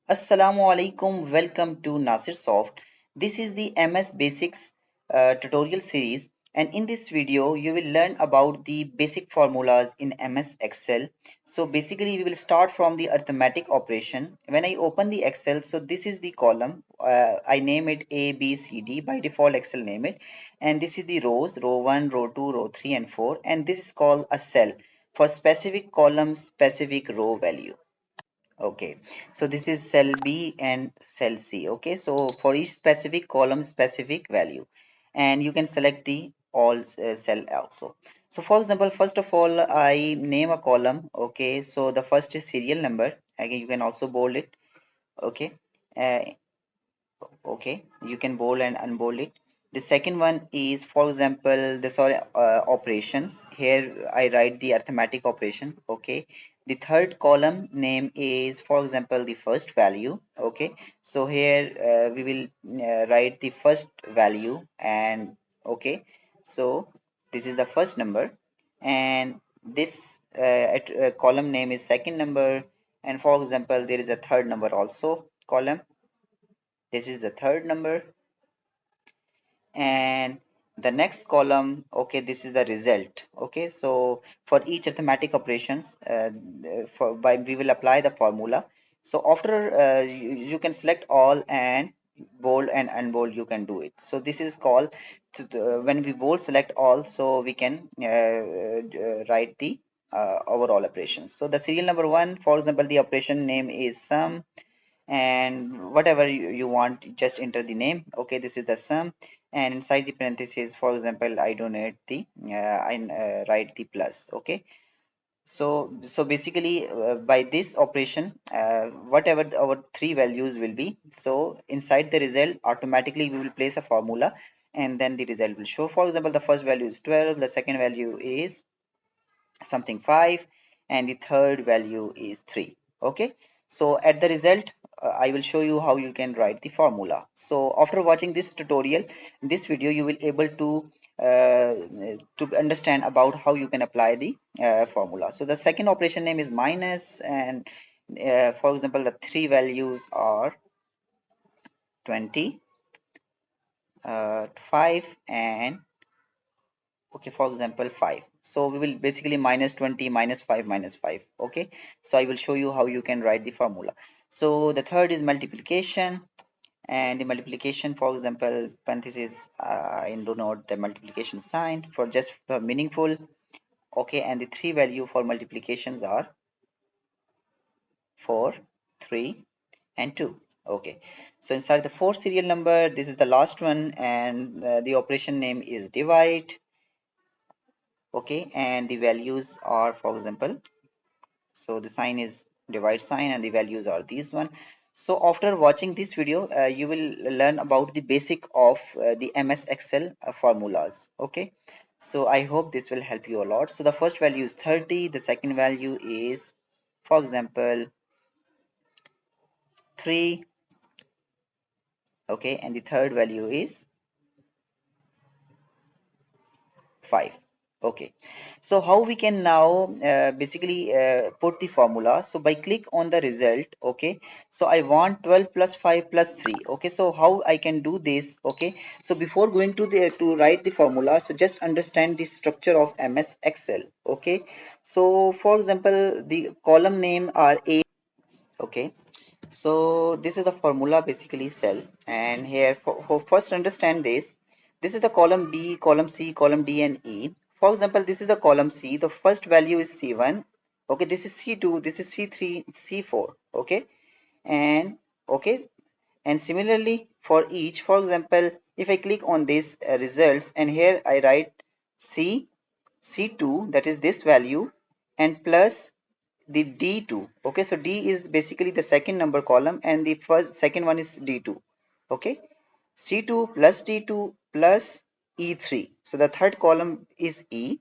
Assalamu alaikum. Welcome to Nasir Soft. This is the MS Basics tutorial series, and in this video, you will learn about the basic formulas in MS Excel. So basically, we will start from the arithmetic operation. When I open the Excel, so this is the column. I name it A, B, C, D. By default, Excel name it, and this is the rows: row 1, row 2, row 3, and 4. And this is called a cell for specific column, specific row value. Okay, so this is cell B and cell C. Okay, so for each specific column, specific value, and you can select the all cell also. So for example, first of all, I name a column. Okay, so the first is serial number. Again, you can also bold it. Okay, uh, okay, you can bold and unbold it. The second one is, for example, the sorry operations. Here I write the arithmetic operation. Okay, the third column name is, for example, the first value. Okay, so here we will write the first value. And okay, so this is the first number, and this column name is second number. And for example, there is a third number also column. This is the third number. And the next column, okay, this is the result. Okay, so for each arithmetic operations, for by we will apply the formula. So after you can select all, and bold and unbold you can do it. So this is called when we bold select all, so we can write the overall operations. So the serial number one, for example, the operation name is sum, and whatever you want, just enter the name. Okay, this is the sum, and inside the parentheses, for example, I donate the I write the plus. Okay, so basically by this operation, whatever our three values will be, so inside the result automatically we will place a formula, and then the result will show. For example, the first value is 12, the second value is something 5, and the third value is 3. Okay, so at the result, I will show you how you can write the formula. So after watching this tutorial, this video, you will able uh, to understand about how you can apply the formula. So the second operation name is minus, and for example, the three values are 20, 5, and okay, for example, 5. So we will basically minus 20, minus 5, minus 5. Okay, so I will show you how you can write the formula. So the third is multiplication, and the multiplication, for example, parentheses, I do not the multiplication sign for just for meaningful. Okay, and the three value for multiplications are 4, 3, and 2. Okay, so inside the fourth serial number, this is the last one, and the operation name is divide. Okay, and the values are, for example, so the sign is divide sign, and the values are these one. So after watching this video, you will learn about the basic of the MS Excel formulas. Okay, so I hope this will help you a lot. So the first value is 30, the second value is, for example, 3. Okay, and the third value is 5. Okay, so how we can now basically put the formula. So by click on the result. Okay, so I want 12 plus 5 plus 3. Okay, so how I can do this? Okay, so before going to the to write the formula, so just understand the structure of MS Excel. Okay, so for example, the column name are A. Okay, so this is the formula basically cell, and here for first understand this. This is the column B, column C, column D, and E. For example, this is the column C. The first value is C1. Okay, this is C2, this is C3, C4. Okay, and okay, and similarly for each. For example, if I click on this results, and here I write C, C2, that is this value, and plus the D2. Okay, so D is basically the second number column, and the second one is D2. Okay, C2 plus D2 plus E3. So the third column is E.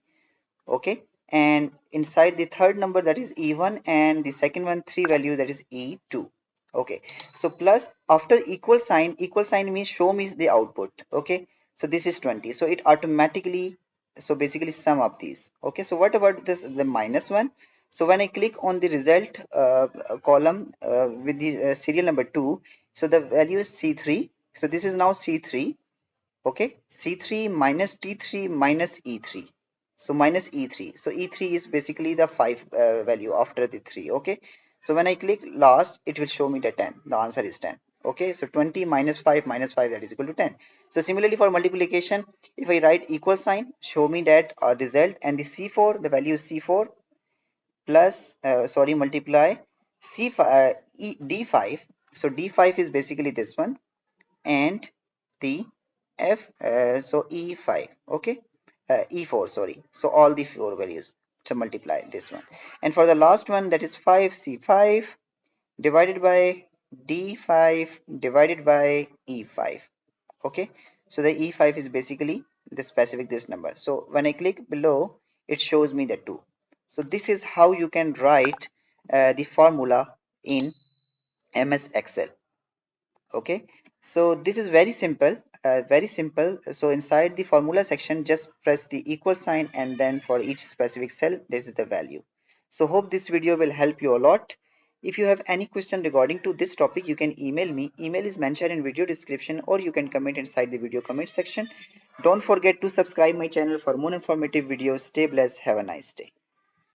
Okay, and inside the third number, that is E1, and the second one three value, that is E2. Okay, so plus after equal sign means show me the output. Okay, so this is 20, so it automatically, so basically sum up these. Okay, so what about this, the minus one? So when I click on the result column with the serial number 2, so the value is C3. So this is now C3. Okay, C3 minus T3 minus E3. So minus E3. So E3 is basically the 5 value after the 3. Okay, so when I click last, it will show me the 10. The answer is 10. Okay, so 20 minus 5 that is equal to 10. So similarly for multiplication, if I write equal sign, show me that result, and the C4, the value is C4 plus sorry, multiply D5. So D5 is basically this one, and the F so E5. Okay, E4, sorry. So all the four values to multiply this one, and for the last one, that is 5C5 divided by D5 divided by E5. Okay, so the E5 is basically the specific this number. So when I click below, it shows me the 2. So this is how you can write the formula in MS Excel. Okay, so this is very simple, very simple. So inside the formula section, just press the equal sign, and then for each specific cell, this is the value. So hope this video will help you a lot. If you have any question regarding to this topic, you can email me. Email is mentioned in video description, or you can comment inside the video comment section. Don't forget to subscribe my channel for more informative videos. Stay blessed, have a nice day.